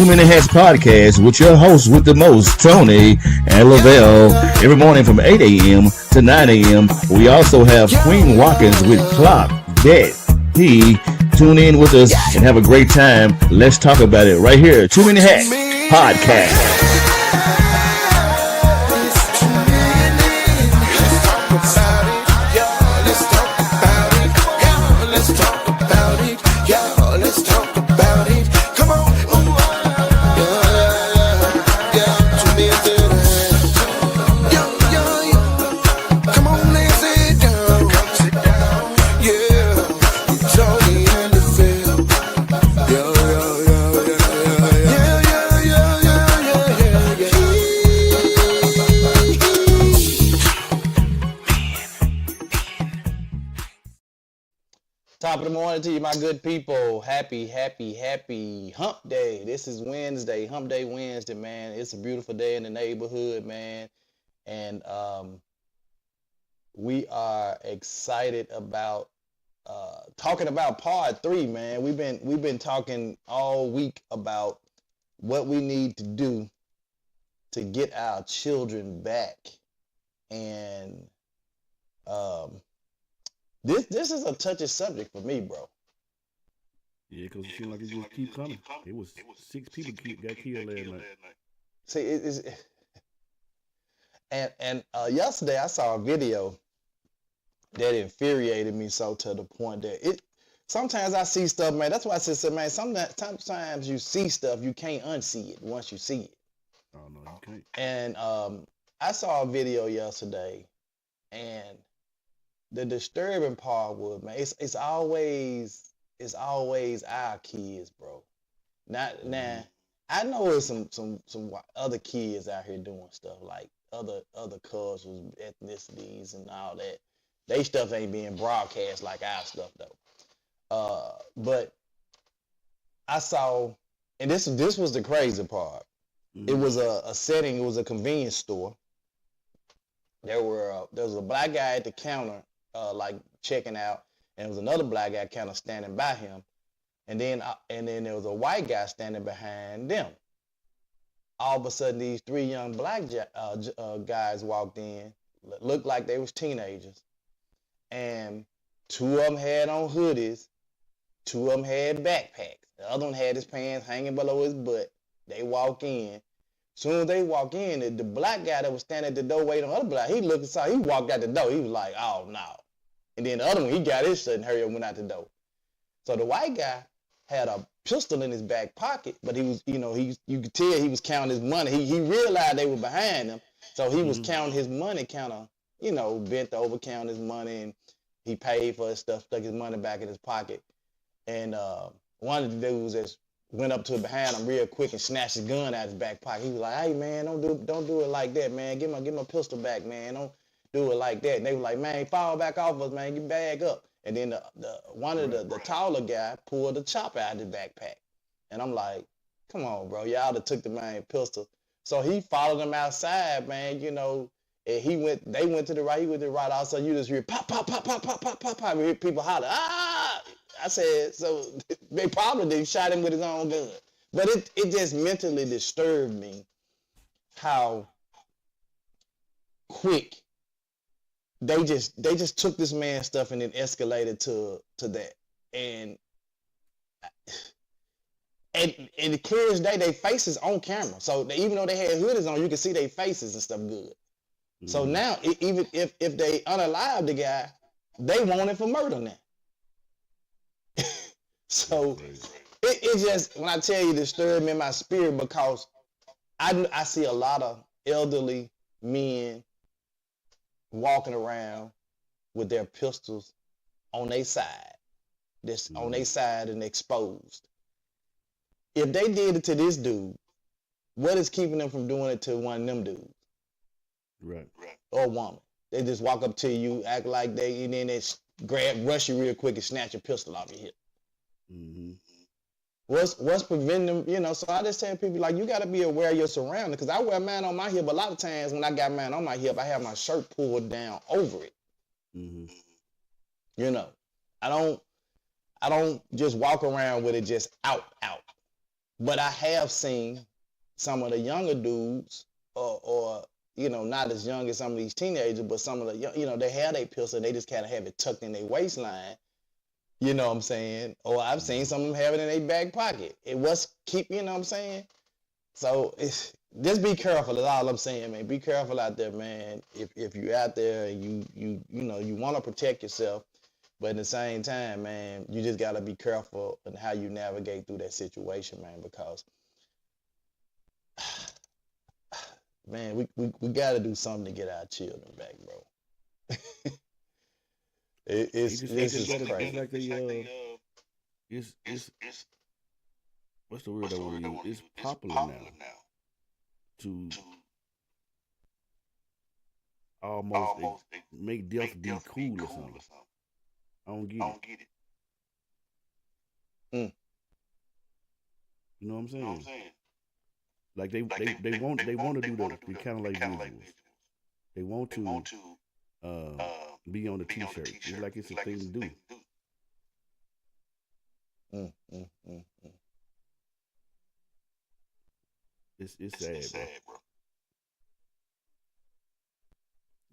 Too Many Hats podcast with your hosts with the most, Tony and Lavelle. Every morning from 8 a.m. to 9 a.m. We also have Queen Watkins with Clock That He. Tune in with us and have a great time. Let's talk about it right here. Too Many Hats podcast. Top of the morning to you, my good people. Happy hump day. This is Wednesday, hump day Wednesday, man. It's a beautiful day in the neighborhood, man. And we are excited about talking about part 3, man. We've been talking all week about what we need to do to get our children back. And This is a touchy subject for me, bro. Yeah, because it seemed like it just keep coming. It was 6 people got killed last night. See, and yesterday I saw a video that infuriated me so to the point that sometimes I see stuff, man. That's why I said, man, sometimes you see stuff, you can't unsee it once you see it. Oh, no, you can't. And I saw a video yesterday, and the disturbing part was, man, it's always our kids, bro. Now I know it's some other kids out here doing stuff like other cultures, ethnicities, and all that. They stuff ain't being broadcast like our stuff though. But I saw, and this was the crazy part. Mm-hmm. It was a setting. It was a convenience store. There was a black guy at the counter, like checking out, and there was another black guy kind of standing by him, and then there was a white guy standing behind them. All of a sudden, these 3 young black guys walked in, looked like they was teenagers, and 2 of them had on hoodies, 2 of them had backpacks. The other one had his pants hanging below his butt. They walk in. Soon as they walk in, the black guy that was standing at the door waiting on the other black, he looked inside, he walked out the door. He was like, oh, no. And then the other one, he got his shit and hurry up and went out the door. So the white guy had a pistol in his back pocket, but he was, you could tell he was counting his money. He realized they were behind him, so he was counting his money, kind of, bent over, counting his money, and he paid for his stuff, stuck his money back in his pocket. And one of the dudes just went up to behind him real quick and snatched his gun out of his back pocket. He was like, hey, man, don't do it like that, man. Give my pistol back, man. Don't do it like that. And they were like, man, fall back off us, man. Get bag up. And then the taller guy pulled the chopper out of his backpack. And I'm like, come on, bro. Y'all done took the man pistol. So he followed them outside, man, and they went to the right, he went to the right. All of a sudden you just hear pop, pop, pop, pop, pop, pop, pop, pop. You hear people holler, ah! I said, so they probably shot him with his own gun. But it just mentally disturbed me how quick they just took this man's stuff and then escalated to that. And the clear as day, their faces on camera. So even though they had hoodies on, you can see their faces and stuff good. Mm-hmm. So now, even if they unalive the guy, they want it for murder now. So it just, when I tell you, disturbed me in my spirit, because I see a lot of elderly men walking around with their pistols on their side, on their side and exposed. If they did it to this dude, what is keeping them from doing it to one of them dudes? Right. Or woman. They just walk up to you, act like and then they rush you real quick and snatch your pistol off your hip. Mm-hmm. What's preventing them, so I just tell people, like, you got to be aware of your surroundings, because I wear mine on my hip. A lot of times when I got mine on my hip, I have my shirt pulled down over it. Mm-hmm. I don't just walk around with it just out. But I have seen some of the younger dudes, or not as young as some of these teenagers, but some of the young, they have their pistol and they just kind of have it tucked in their waistline. You know what I'm saying? Or I've seen some of them have it in their back pocket. It was keep, you know what I'm saying? So just be careful. Is all I'm saying, man. Be careful out there, man. If you're out there and you want to protect yourself, but at the same time, man, you just gotta be careful in how you navigate through that situation, man. Because, man, we gotta do something to get our children back, bro. This is crazy. It's what's the word I want to use? It's popular now to almost make death be cool or something. I don't get it. You know what I'm saying? Like they want to do the kind of like visuals. They want to be on the t-shirt. It's like it's a thing to do. It's sad, bro.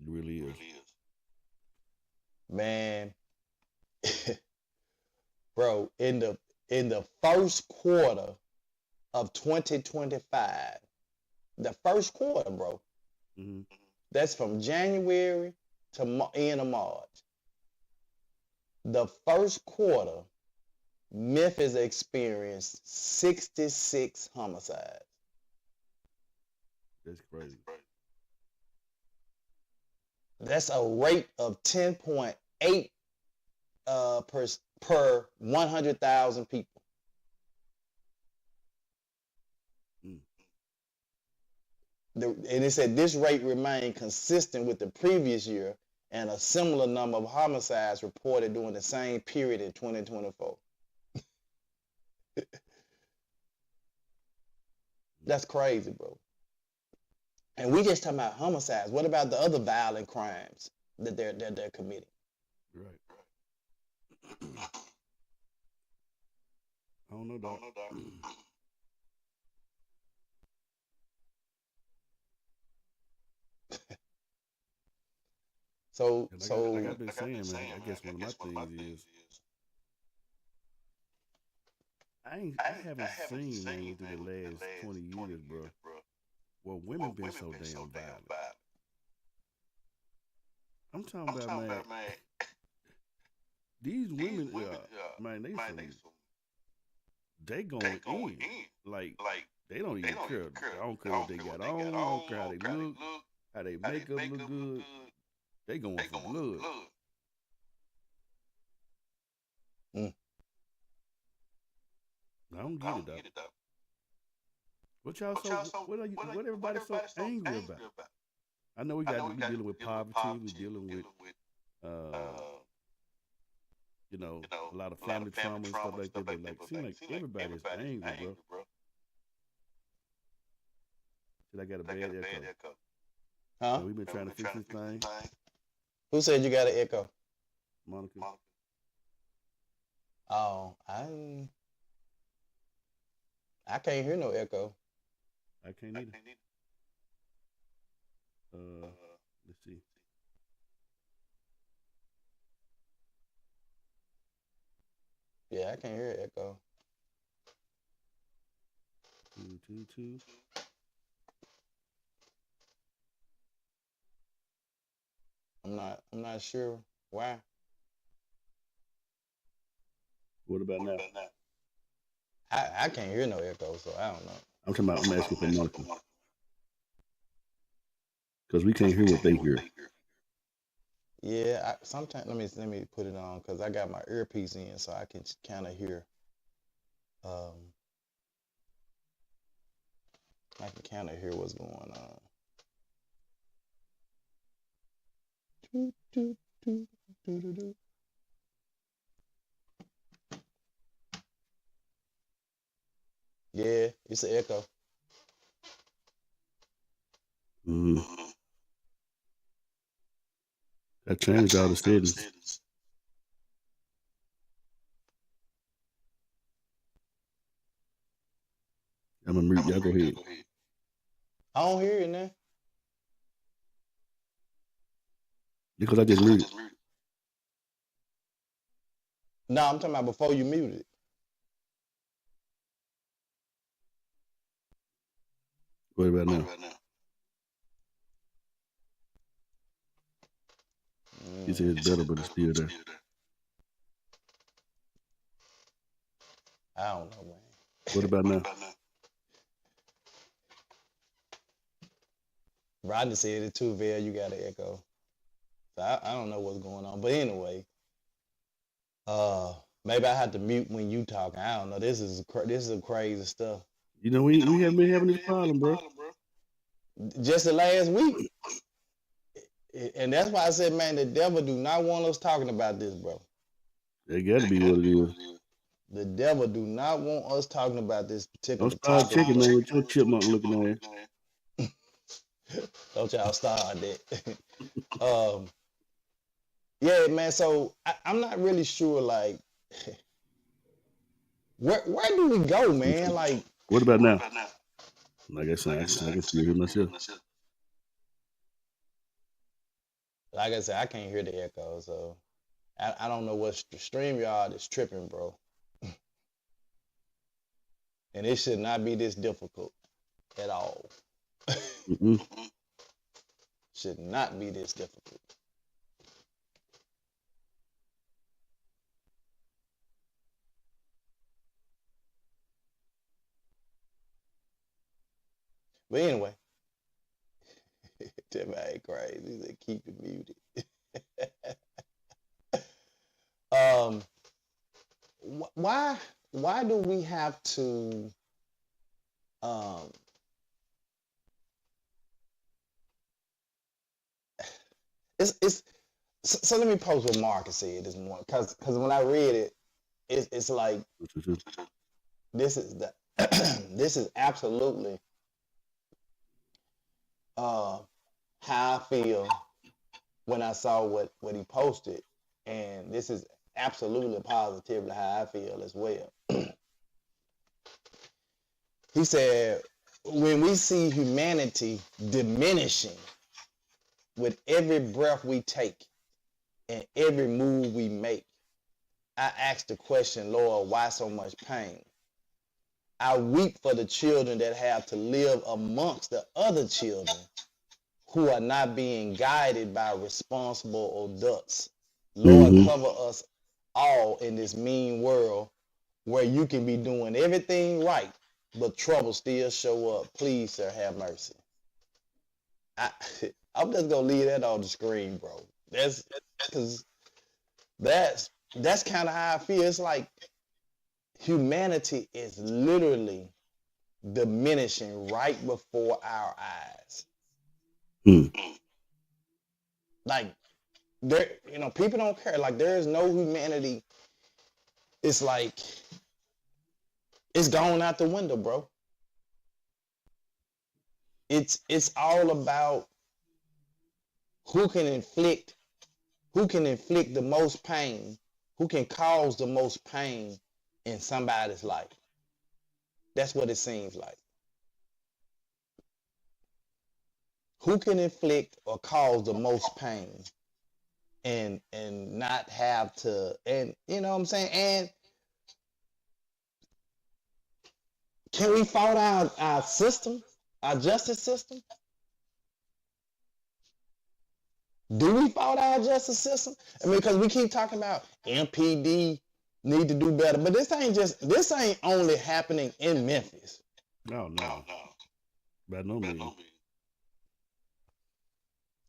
It really is. Man, bro, in the first quarter of 2025, the first quarter, bro. Mm-hmm. That's from January to end of March. The first quarter, Memphis experienced 66 homicides. That's crazy. That's a rate of 10.8 per 100,000 people. And it said this rate remained consistent with the previous year and a similar number of homicides reported during the same period in 2024. That's crazy, bro. And we just talking about homicides. What about the other violent crimes that they're committing? Right. I don't know, dog. So like I've been saying, man, I guess one of my things is I haven't seen, man, within the last 20 years, bro, where women been so damn violent. I'm talking about, man, these women, man, they going in. Like, they don't even care. I don't care what they got on. I don't care how they look, how they makeup look good. They going for blood. I don't get it, though. What everybody so angry about? I know we dealing with poverty. We dealing with, a lot of family trauma and stuff like that. But like, seem like everybody's angry, bro. Shit, I got a bad echo. Huh? We've been trying to fix this thing. Who said you got an echo? Monica. Oh, I can't hear no echo. I can't either. Let's see. Yeah, I can't hear an echo. 222. I'm not sure why. What about now? I can't hear no echo, so I don't know. I'm asking for Monica. Because we can't hear what they hear. Yeah, sometimes let me put it on because I got my earpiece in, so I can kind of hear. I can kind of hear what's going on. Yeah, it's an echo. I changed all the settings. I'm gonna mute. Y'all go ahead. I don't hear it now. Because I just muted. No, I'm talking about before you muted. What about now? He said it's better, but it's still there. I don't know, man. What about now? Rodney said it too, Val. You got an echo. So I don't know what's going on. But anyway, maybe I have to mute when you talking. I don't know. This is crazy stuff. You know, we haven't been having this problem, bro. Just the last week. And that's why I said, man, the devil do not want us talking about this, bro. That got to be what it is. The devil do not want us talking about this particular Don't start topic. checking, man, with your chipmunk looking at. Don't y'all start that. Yeah, man. So I'm not really sure, like, where do we go, man? Like, what about now? Like I said, I can still hear myself. Like I said, I can't hear the echo, so I don't know what the StreamYard is tripping, bro. And it should not be this difficult at all. Should not be this difficult. But anyway, that man crazy. He said, keep it muted. Why do we have to so let me post what Marcus said this morning, because when I read it, it's like this is absolutely how I feel when I saw what he posted, and this is absolutely positively how I feel as well. He said, when we see humanity diminishing with every breath we take and every move we make, I ask the question, Lord, why so much pain? I weep for the children that have to live amongst the other children who are not being guided by responsible adults. Lord, cover us all in this mean world where you can be doing everything right, but trouble still show up. Please, sir, have mercy. I'm just gonna leave that on the screen, bro. That's kind of how I feel. It's like humanity is literally diminishing right before our eyes. Like, there, people don't care. Like, there is no humanity. It's like it's gone out the window, bro. It's all about who can inflict the most pain, who can cause the most pain in somebody's life. That's what it seems like. Who can inflict or cause the most pain and not have to, and you know what I'm saying? And can we fault our system, our justice system? Do we fault our justice system? I mean, because we keep talking about MPD need to do better, but this ain't only happening in Memphis. No. By no means.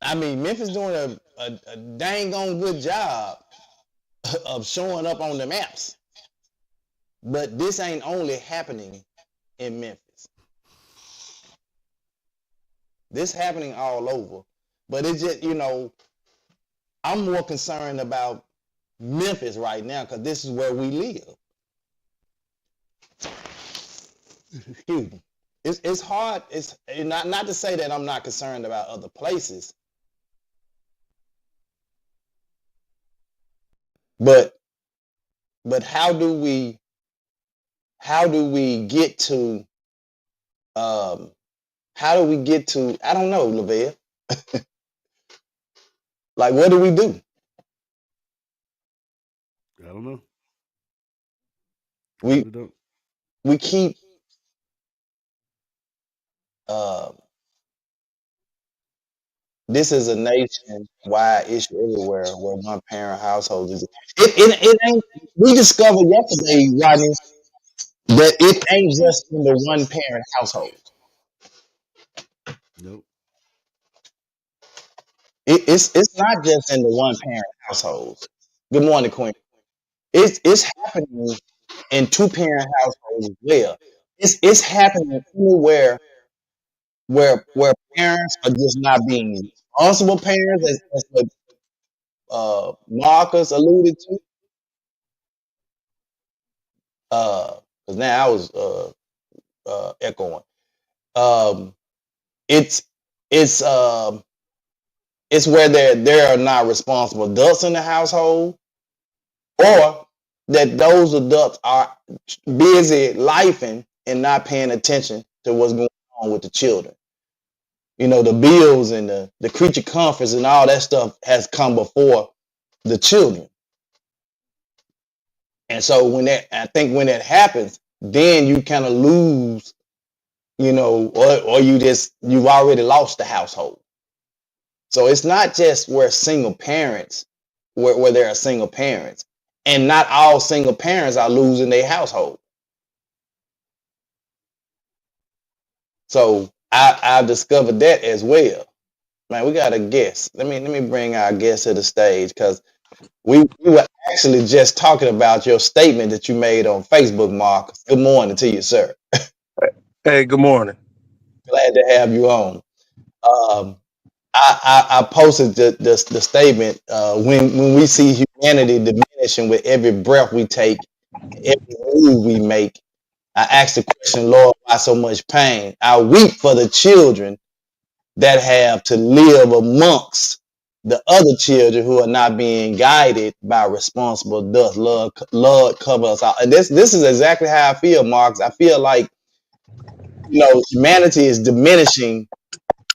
I mean, Memphis doing a dang on good job of showing up on the maps, but this ain't only happening in Memphis. This happening all over, but it's just, I'm more concerned about Memphis right now because this is where we live. Excuse me. It's hard. It's not to say that I'm not concerned about other places, but how do we get to How do we get to? I don't know, Lavelle. Like, what do we do? I don't know. We really don't. we keep uh, this is a nation-wide issue everywhere where one-parent households is. It ain't. We discovered yesterday, Rodney, that it ain't just in the one-parent household. Nope. It's not just in the one-parent households. Good morning, Queen. It's happening in two-parent households as well. It's happening anywhere where parents are just not being responsible parents, as what Marcus alluded to. Because now I was echoing. Um, it's it's um, it's where there are not responsible adults in the household, or that those adults are busy lifing and not paying attention to what's going on with the children. You know, the bills and the creature comforts and all that stuff has come before the children. And so I think when that happens, then you kind of lose, you know, or you've already lost the household. So it's not just where single parents, where there are single parents, and not all single parents are losing their household. So I discovered that as well. Man, we got a guest. Let me bring our guest to the stage, because we were actually just talking about your statement that you made on Facebook, Marcus. Good morning to you, sir. Hey, good morning. Glad to have you on. Um, I posted the statement, when we see humanity diminishing with every breath we take, every move we make. I asked the question, Lord, why so much pain? I weep for the children that have to live amongst the other children who are not being guided by responsible adults. Lord, cover us all. And this is exactly how I feel, Marcus. I feel like, you know, humanity is diminishing,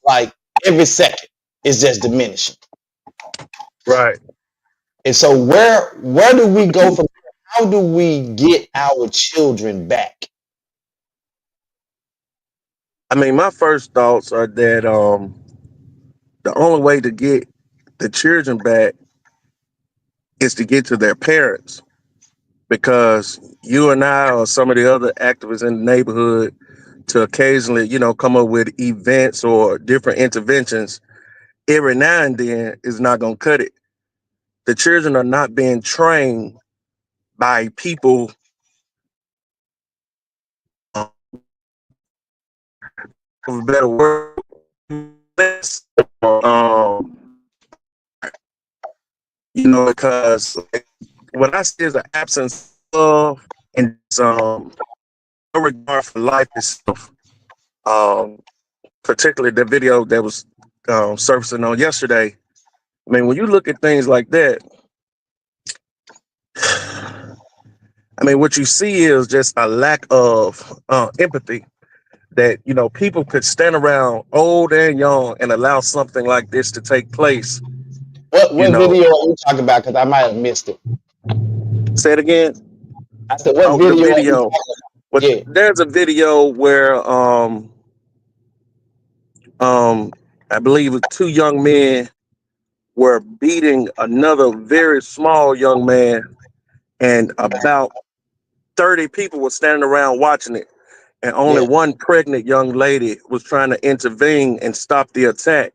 like every second. It's just diminishing. Right. And so where do we go from here? How do we get our children back? I mean, my first thoughts are that the only way to get the children back is to get to their parents, because you and I or some of the other activists in the neighborhood to occasionally, come up with events or different interventions every now and then is not going to cut it. The children are not being trained by people, for a better word, um, because what I see is an absence of and no regard for life itself. Particularly the video that was surfacing on yesterday. I mean, when you look at things like that, I mean, what you see is just a lack of empathy. That people could stand around, old and young, and allow something like this to take place. What video are you talking about? Because I might have missed it. Say it again. I said, what Oh, the video are you video. talking about? But Yeah. there's a video where I believe two young men were beating another very small young man, and about 30 people were standing around watching it, and only Yeah. one pregnant young lady was trying to intervene and stop the attack.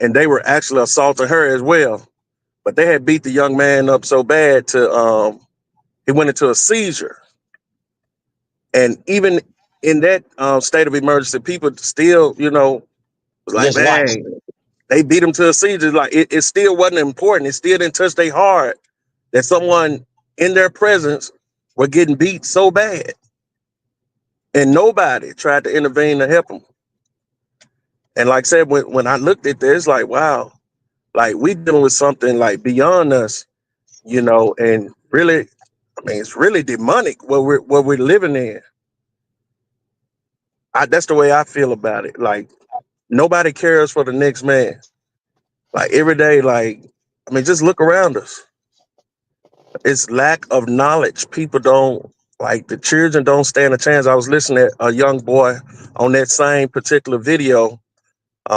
And they were actually assaulting her as well, but they had beat the young man up so bad to he went into a seizure. And even in that state of emergency, people still, was like, Just watch. man, they beat him to a seizure. Like it still wasn't important. It still didn't touch their heart that someone in their presence were getting beat so bad, and nobody tried to intervene to help them. And like I said, when I looked at this, like, wow, like we dealing with something like beyond us, and really, I mean, it's really demonic what we're living in. that's the way I feel about it. Like nobody cares for the next man. Like every day, like I mean, just look around us. It's lack of knowledge. People don't like the children don't stand a chance. I was listening to a young boy on that same particular video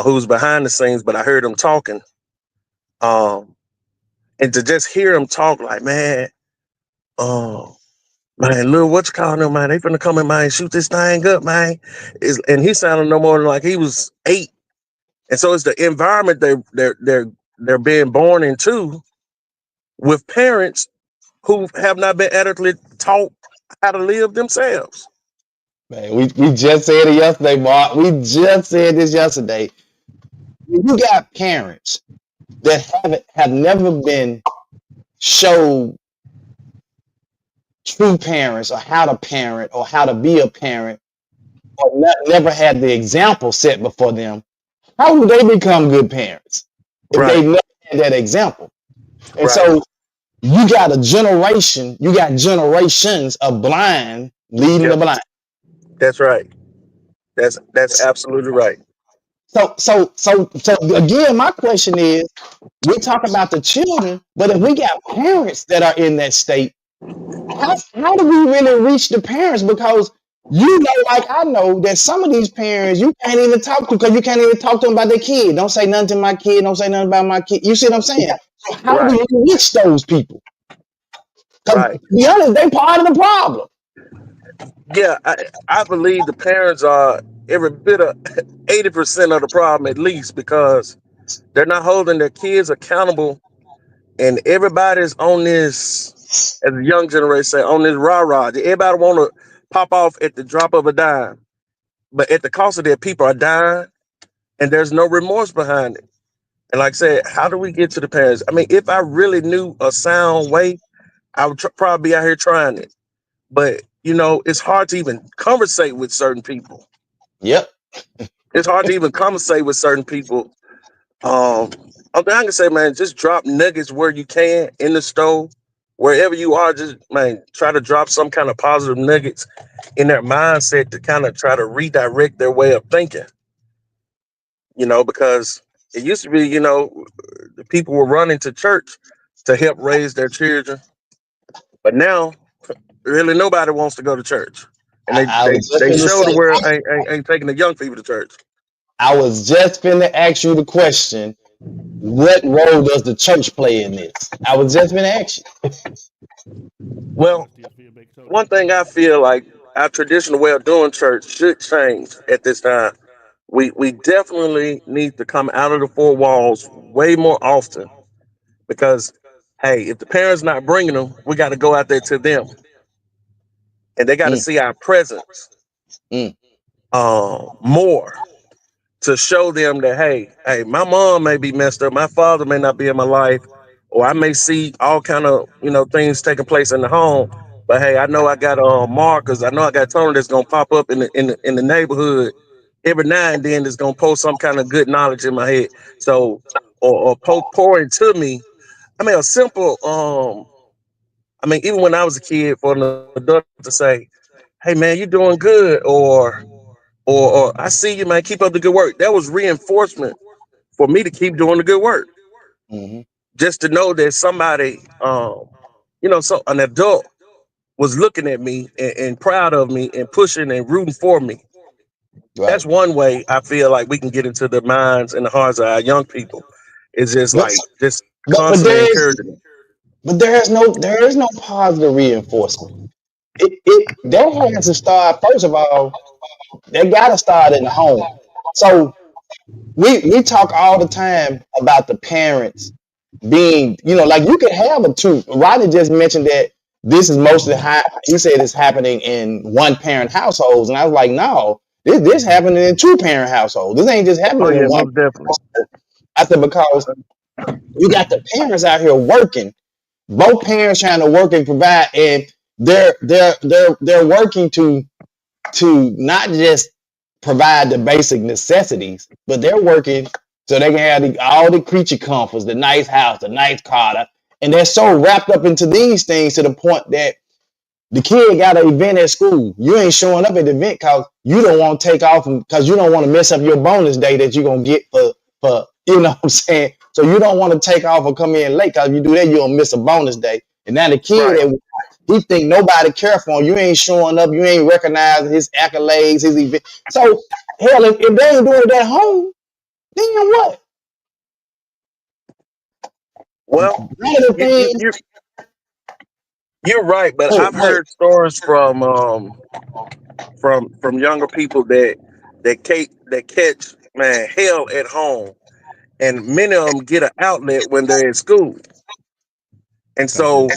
who's behind the scenes, but I heard him talking. Um, and to just hear him talk, like oh man, look what you calling them, man? They finna come in, man, and shoot this thing up, man. And he sounded no more than like he was 8. And so it's the environment they're being born into with parents who have not been adequately taught how to live themselves. Man, we just said it yesterday, Mark. We just said this yesterday. You got parents that have never been showed true parents or how to parent or how to be a parent or never had the example set before them. How do they become good parents if they never had that example? And so you got generations of blind leading the blind. That's right. That's absolutely right. So again, my question is, we talk about the children, but if we got parents that are in that state, how do we really reach the parents? Because like I know that some of these parents you can't even talk to because you can't even talk to them about their kid. Don't say nothing to my kid. Don't say nothing about my kid. You see what I'm saying? So how do you reach those people? Because to be honest, they part of the problem. Yeah, I believe the parents are every bit of 80% of the problem at least, because they're not holding their kids accountable, and everybody's on this, as the young generation say, on this rah-rah. Everybody want to pop off at the drop of a dime, but at the cost of their people are dying, and there's no remorse behind it. And like I said, how do we get to the parents? I mean, if I really knew a sound way, I would probably be out here trying it. But it's hard to even conversate with certain people. Yep. It's hard to even conversate with certain people. I can say, man, just drop nuggets where you can in the stove, wherever you are. Just, man, try to drop some kind of positive nuggets in their mindset to kind of try to redirect their way of thinking. Because it used to be, the people were running to church to help raise their children, but now really nobody wants to go to church, and they show the world ain't taking the young people to church. I was just finna ask you the question: what role does the church play in this? I was just finna ask you. Well, one thing I feel like our traditional way of doing church should change at this time. We definitely need to come out of the four walls way more often, because hey, if the parents not bringing them, we got to go out there to them, and they got to see our presence more, to show them that hey, my mom may be messed up, my father may not be in my life, or I may see all kind of things taking place in the home, but hey, I know I got markers, I know I got Tony that's gonna pop up in the neighborhood every now and then, that's gonna post some kind of good knowledge in my head, so or pour into me. I mean, a simple even when I was a kid, for an adult to say, hey man, you doing good, or I see you, man, keep up the good work. That was reinforcement for me to keep doing the good work. Just to know that somebody, so an adult was looking at me and proud of me and pushing and rooting for me. That's one way I feel like we can get into the minds and the hearts of our young people. It's just just constantly encouraging them. But there is no positive reinforcement. That has to start, first of all, they gotta start in the home. So we talk all the time about the parents being, like you could have a two. Rodney just mentioned that this is mostly he said it's happening in one parent households, and I was like, no, this happening in two parent households. This ain't just happening in one. Definitely. I said, because you got the parents out here working, both parents trying to work and provide, and they're working to not just provide the basic necessities, but they're working so they can have all the creature comforts, the nice house, the nice car, and they're so wrapped up into these things to the point that The kid got an event at school. You ain't showing up at the event because you don't want to take off because you don't want to mess up your bonus day that you're going to get for, you know what I'm saying? So you don't want to take off or come in late because if you do that, you're going to miss a bonus day. And now the kid, he think nobody care for him. You ain't showing up. You ain't recognizing his accolades, his event. So, hell, if they ain't doing it at home, then what? Well, you're right, but I've heard stories from younger people that catch hell at home, and many of them get an outlet when they're in school, and so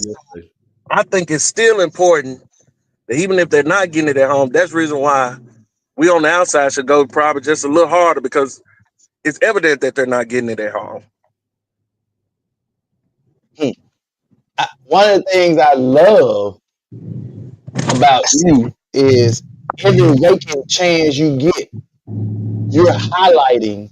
I think it's still important that even if they're not getting it at home, that's the reason why we on the outside should go probably just a little harder, because it's evident that they're not getting it at home. One of the things I love about you is every waking chance you get, you're highlighting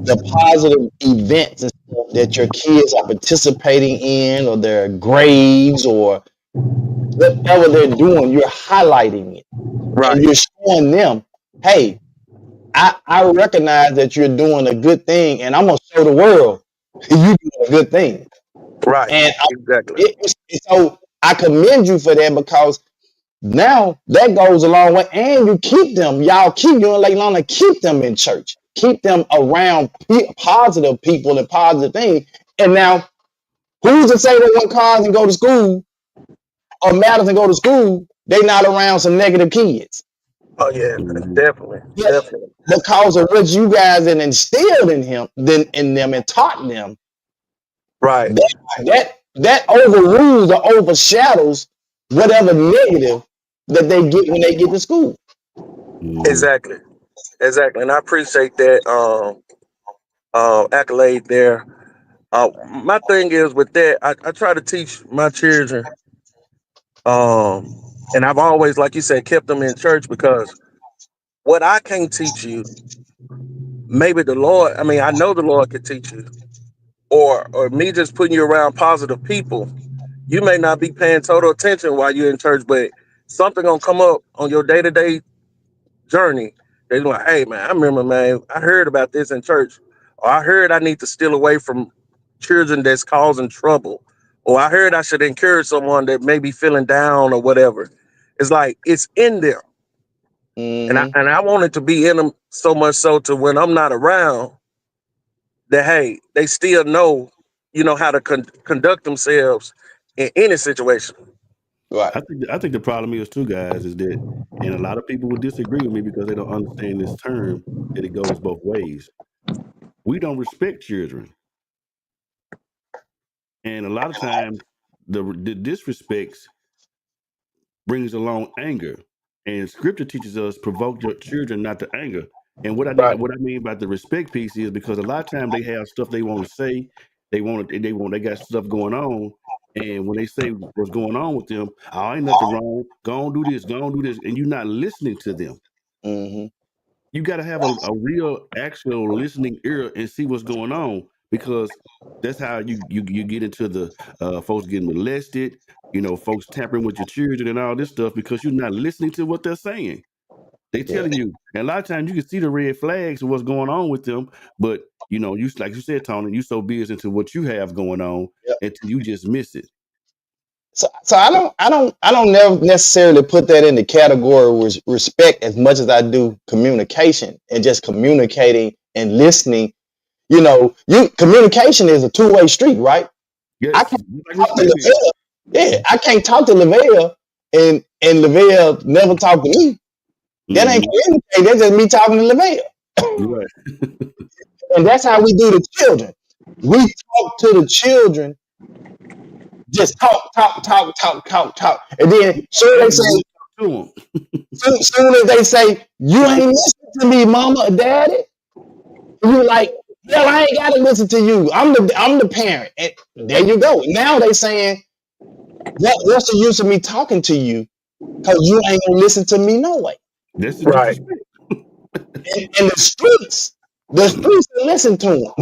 the positive events and stuff that your kids are participating in, or their grades, or whatever they're doing. You're highlighting it, and you're showing them, hey, I recognize that you're doing a good thing, and I'm gonna show the world you doing a good thing. Right. And exactly. So I commend you for that, because now that goes a long way, and you keep them. Y'all keep doing like Lana, keep them in church, keep them around positive people and positive things. And now, who's to say they want cars and go to school, or Madison go to school? They not around some negative kids. Oh yeah, definitely, definitely. Because of what you guys had instilled in them and taught them. Right. That overrules or overshadows whatever negative that they get when they get to school. Exactly. And I appreciate that accolade there. My thing is with that, I try to teach my children, and I've always, like you said, kept them in church, because what I can't teach you, maybe the Lord, I know the Lord could teach you, or me just putting you around positive people. You may not be paying total attention while you're in church, but something gonna come up on your day-to-day journey. They're like, hey man, I remember, man, I heard about this in church, or I heard I need to steal away from children that's causing trouble, or I heard I should encourage someone that may be feeling down or whatever. It's like it's in them. And I want it to be in them so much so to when I'm not around, that hey, they still know, how to conduct themselves in any situation. Right. I think the problem is too, guys, is that, and a lot of people will disagree with me because they don't understand this term, that it goes both ways. We don't respect children, and a lot of times the disrespect brings along anger. And Scripture teaches us provoke your children not to anger. And what I mean by the respect piece is because a lot of times they have stuff they want to say, they got stuff going on, and when they say what's going on with them, oh, ain't nothing wrong. Go on, do this, and you're not listening to them. You got to have a real, actual listening ear and see what's going on, because that's how you get into the folks getting molested, folks tampering with your children and all this stuff, because you're not listening to what they're saying. They telling you, and a lot of times you can see the red flags of what's going on with them, but you like you said, Tony, you so busy into what you have going on until you just miss it. So I don't never necessarily put that in the category with respect as much as I do communication and just communicating and listening. Communication is a two-way street, right? Yes. I can't talk to Lavelle and Lavelle never talk to me. That ain't communicating. That's just me talking to Lavelle. Right. And that's how we do the children. We talk to the children. Just talk. And then soon as they say, you ain't listening to me, mama or daddy, you're like, hell, I ain't gotta listen to you. I'm the parent. And there you go. Now they saying, what's the use of me talking to you? Because you ain't gonna listen to me no way. That's the right. And the streets listen to them.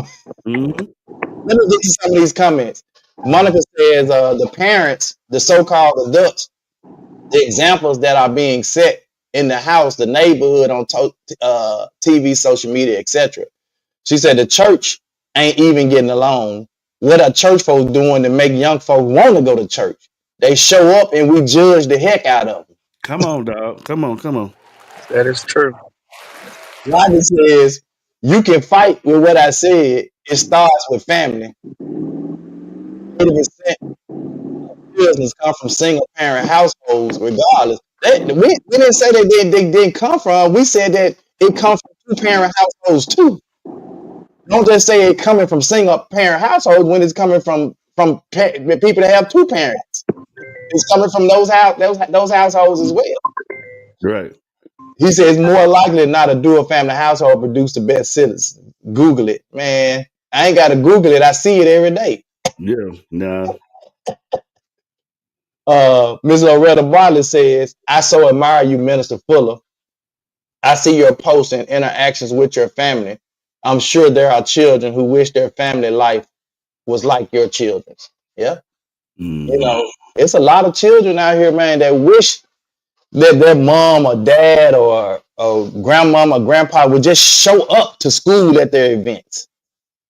Let me get to some of these comments. Monica says the parents, the so-called adults, the examples that are being set in the house, the neighborhood, on TV, social media, etc. She said the church ain't even getting along. What are church folks doing to make young folks want to go to church? They show up and we judge the heck out of them. Come on, dog. Come on. That is true. Bible says you can fight with what I said. It starts with family. 80% business come from single parent households, regardless. We didn't say that they didn't come from. We said that it comes from 2-parent households too. Don't just say it coming from single parent households when it's coming from people that have 2 parents. It's coming from those households as well. Right. He says more likely than not a dual family household produce the best citizens. Google it, man. I ain't got to Google it. I see it every day. Yeah. Nah. Ms. Loretta Bartley says, I so admire you, Minister Fuller. I see your posts and interactions with your family. I'm sure there are children who wish their family life was like your children's. Yeah. You know, it's a lot of children out here, man, that wish that their mom or dad or grandmama or grandpa would just show up to school at their events.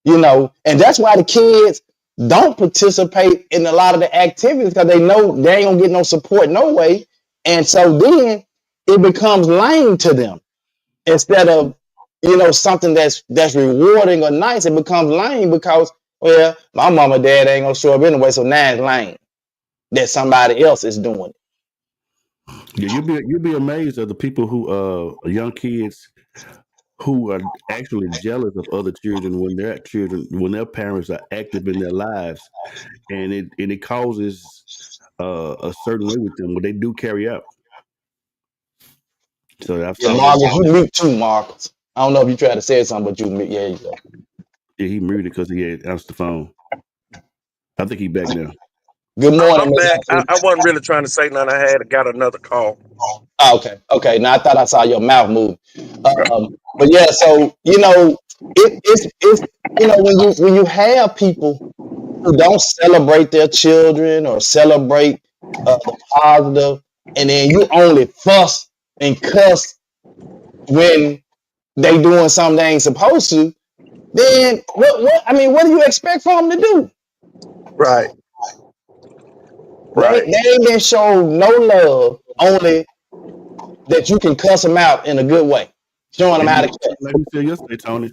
You know, and that's why the kids don't participate in a lot of the activities, because they know they ain't gonna get no support no way. And so then it becomes lame to them. Instead of, you know, something that's rewarding or nice, it becomes lame because, well, my mom or dad ain't gonna show up anyway, so now it's lame that somebody else is doing it. Yeah, you'll be amazed at the people who young kids who are actually jealous of other children when their parents are active in their lives, and it causes a certain way with them what they do carry out. So I've Yeah, saw Marcus, you mute too, Marcus. I don't know if you tried to say something, but you mute. Yeah, you go. Yeah, he muted because he had answered the phone. I think he back now. Good morning, I'm back. I wasn't really trying to say nothing. I had got another call. Oh, okay. Now I thought I saw your mouth move. But yeah, so you know, it's you know, when you have people who don't celebrate their children or celebrate the positive, and then you only fuss and cuss when they doing something they ain't supposed to, then what do you expect for them to do? Right. They ain't been shown no love, only that you can cuss them out in a good way, showing them how to cuss. Like we said yesterday, Tony,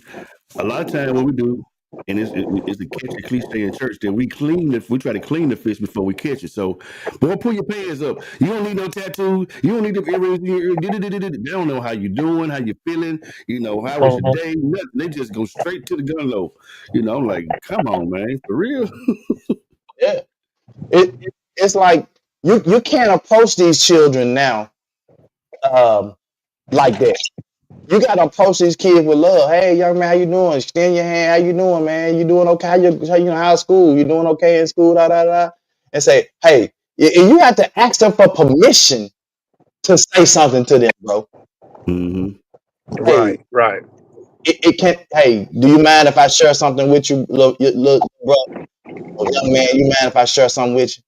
a lot of times what we do, and it's a catchy cliche in church, that we try to clean the fish before we catch it. So, boy, pull your pants up. You don't need no tattoos. You don't need the earrings. They don't know how you doing, how you feeling. You know, how was your day? Nothing. They just go straight to the gun low. You know, I'm like, come on, man, for real. Yeah, it's like you can't approach these children now like that. You gotta approach these kids with love. Hey, young man, how you doing? Extend your hand. How you doing, man? You doing okay? How's school? You doing okay in school? And say, hey, and you have to ask them for permission to say something to them, bro. Mm-hmm. Hey, Right. it can't. Hey, do you mind if I share something with you, look, bro? Or young man, you mind if I share something with you?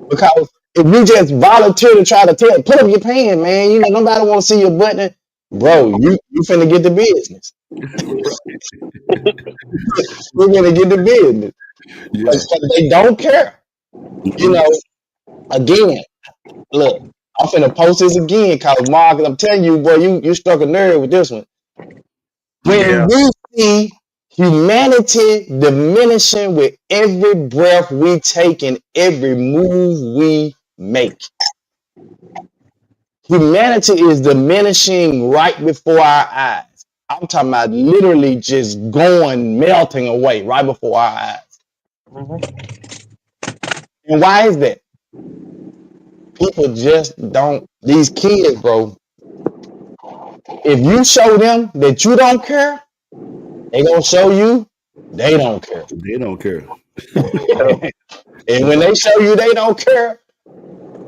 Because if you just volunteer to try to put up your pants, man, you know, nobody want to see your button. Bro, you finna get the business. You're gonna get the business. Yeah. But they don't care. You know, again, look, I'm finna post this again, cause Marcus, I'm telling you, boy, you struck a nerve with this one. When we see humanity diminishing with every breath we take and every move we make. Humanity is diminishing right before our eyes. I'm talking about literally just melting away right before our eyes. And why is that? People just don't, these kids, bro, if you show them that you don't care, they gonna show you they don't care. They don't care. And when they show you they don't care,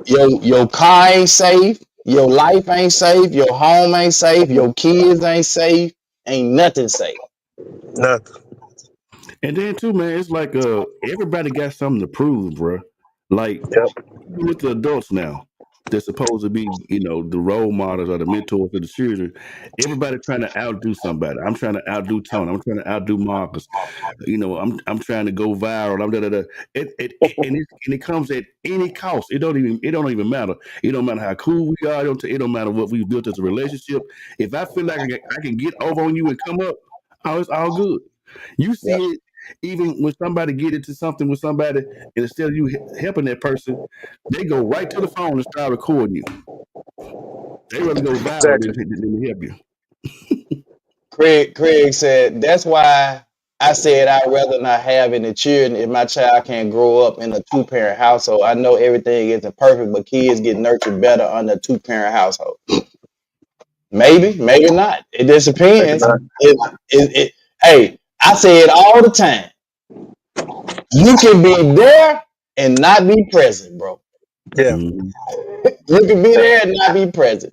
your car ain't safe, your life ain't safe, your home ain't safe, your kids ain't safe, ain't nothing safe. Nothing. And then too, man, it's like everybody got something to prove, bro. Like with the adults now. they're supposed to be, the role models or the mentors for the children. Everybody trying to outdo somebody. I'm trying to outdo Tony. I'm trying to outdo Marcus. I'm trying to go viral. I'm da, da, da. And it comes at any cost. It don't even matter. It don't matter how cool we are. It don't matter what we've built as a relationship. If I feel like I can get over on you and come up, it's all good. You see Yeah. it even when somebody get into something with somebody, and instead of you helping that person, they go right to the phone and start recording you. They rather go viral Exactly. than help you. Craig said, that's why I said I'd rather not have any children if my child can't grow up in a two-parent household. I know everything isn't perfect, but kids get nurtured better under a two-parent household. Maybe, maybe not. It just Maybe depends. not. Hey, I say it all the time. You can be there and not be present, bro. Yeah. Mhm. You can be there and not be present.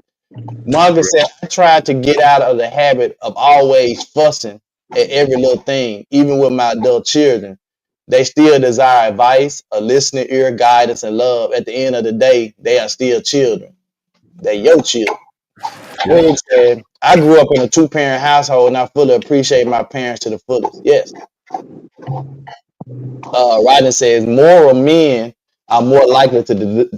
Marcus said, I tried to get out of the habit of always fussing at every little thing, even with my adult children. They still desire advice, a listening ear, guidance, and love. At the end of the day, they are still children. They're your children. Yeah. Craig said, I grew up in a two-parent household and I fully appreciate my parents to the fullest. Yes. Ryden says, moral men are more likely to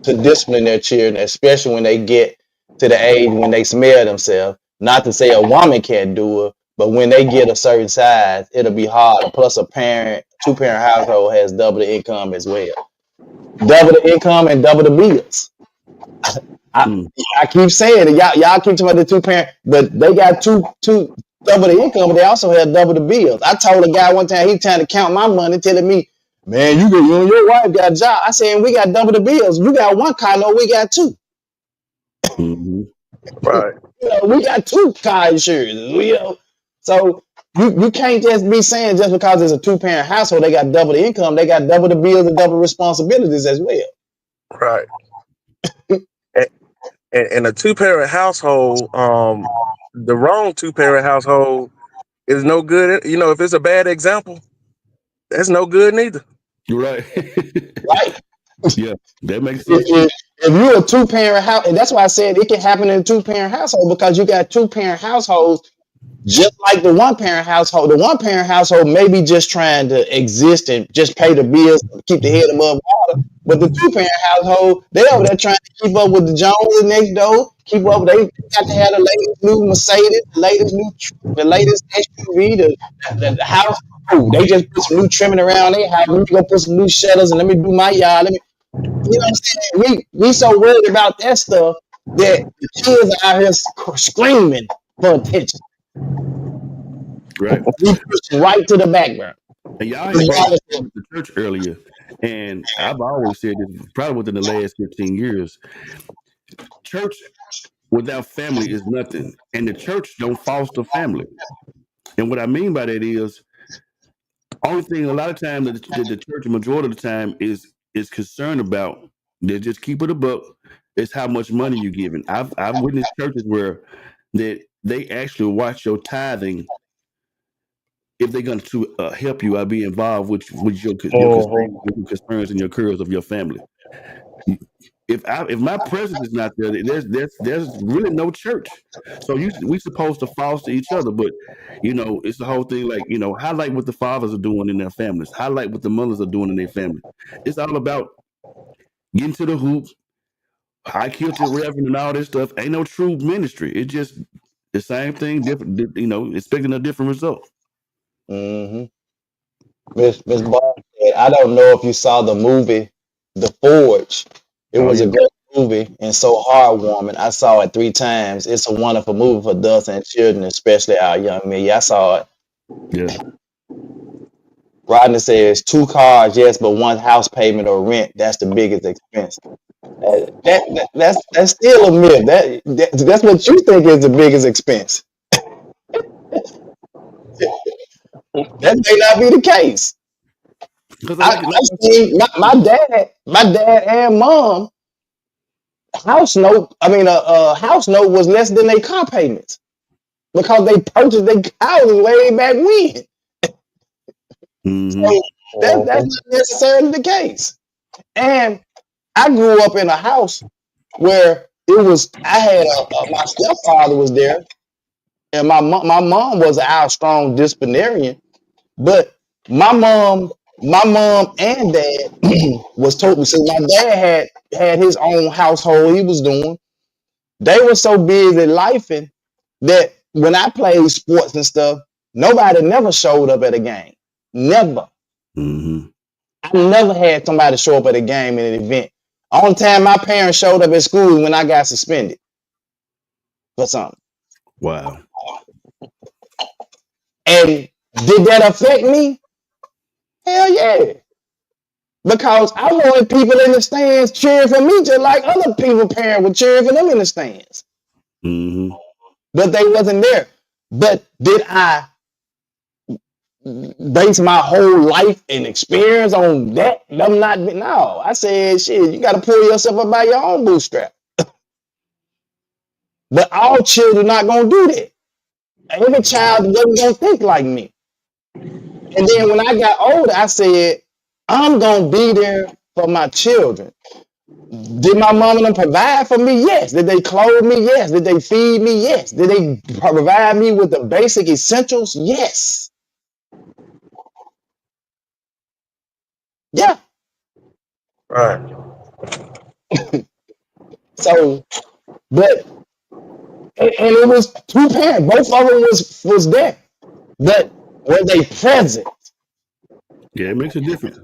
discipline their children, especially when they get to the age when they smell themselves. Not to say a woman can't do it, but when they get a certain size, it'll be harder. Plus, two-parent household has double the income as well. Double the income and double the bills. I keep saying it. Y'all keep talking about the two-parent, but they got two double the income, but they also have double the bills. I told a guy one time, he trying to count my money, telling me, man, you and your wife got a job. I said, we got double the bills. You got one car, no, we got two. Mm-hmm. Right. We got two car insurances. So you can't just be saying just because it's a two-parent household, they got double the income, they got double the bills and double responsibilities as well. Right. In a two-parent household, the wrong two-parent household is no good. If it's a bad example, that's no good neither. You're right. Right. Yeah, that makes sense too. If you're a two-parent house, and that's why I said it can happen in a two-parent household, because you got two-parent households, just like the one-parent household. The one-parent household may be just trying to exist and just pay the bills, keep the head above water. But the two-parent household, they over there trying to keep up with the Joneses next door. Keep up. They got to have the latest new Mercedes, the latest SUV, the house. Oh, they just put some new trimming around their house. Let me go put some new shutters and let me do my yard. You know what I'm saying? We so worried about that stuff that the kids are out here screaming for attention. Right. We push right to the background. And y'all had brought up the church earlier, and I've always said this, probably within the last 15 years, church without family is nothing, and the church don't foster family. And what I mean by that is, only thing a lot of times that the church, majority of the time, is concerned about, they just keep it a buck, is how much money you're giving. I've witnessed churches where that they actually watch your tithing if they're going to help you or be involved with your concerns and your cares of your family. If my presence is not there, there's really no church. So we supposed to foster each other, but it's the whole thing. Like highlight what the fathers are doing in their families, highlight what the mothers are doing in their family. It's all about getting to the hoop, high kilted reverend, and all this stuff. Ain't no true ministry. It's just the same thing, different. Expecting a different result. Mm-hmm. Miss Bob said, I don't know if you saw the movie The Forge. It Oh was a yeah, great movie and so heartwarming. I saw it 3 times. It's a wonderful movie for adults and children, especially our young men. Yeah, I saw it. yeah. Rodney says 2 cars, yes, but 1 house payment or rent. That's the biggest expense. That's still a myth. That's what you think is the biggest expense. That may not be the case. Because I seen my dad and mom house note. I mean, a house note was less than their car payments because they purchased their houses way back when. So that's not necessarily the case. And I grew up in a house where it was I had my stepfather was there, and my mom was our strong disciplinarian, but my mom and dad was totally. So my dad had his own household he was doing. They were so busy lifing that when I played sports and stuff, nobody never showed up at a game. Never. Mm-hmm. I never had somebody show up at a game in an event. Only time my parents showed up at school when I got suspended for something. Wow. And did that affect me? Hell yeah. Because I wanted people in the stands cheering for me just like other people parents were cheering for them in the stands. Mm-hmm. But they wasn't there. But did I base my whole life and experience on that? I'm not. No, I said, shit, you got to pull yourself up by your own bootstrap. But all children not gonna do that. Every child wasn't gonna think like me. And then when I got older, I said, I'm gonna be there for my children. Did my mom and them provide for me? Yes. Did they clothe me? Yes. Did they feed me? Yes. Did they provide me with the basic essentials? Yes. Yeah. Right. So, but and it was two parents. Both of them was there. But were they present? Yeah, it makes a difference.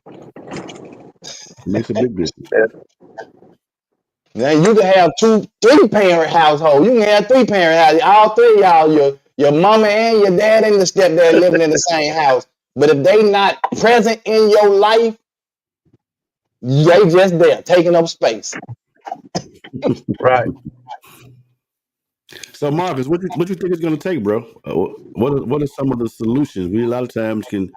It makes a big difference. Now you can have 3 parent household. You can have 3 parent house. All 3 of y'all, your mama and your dad and the stepdad living in the same house. But if they not present in your life, they just there taking up space. Right. So, Marcus, what you think it's going to take, bro? What are some of the solutions? We a lot of times can,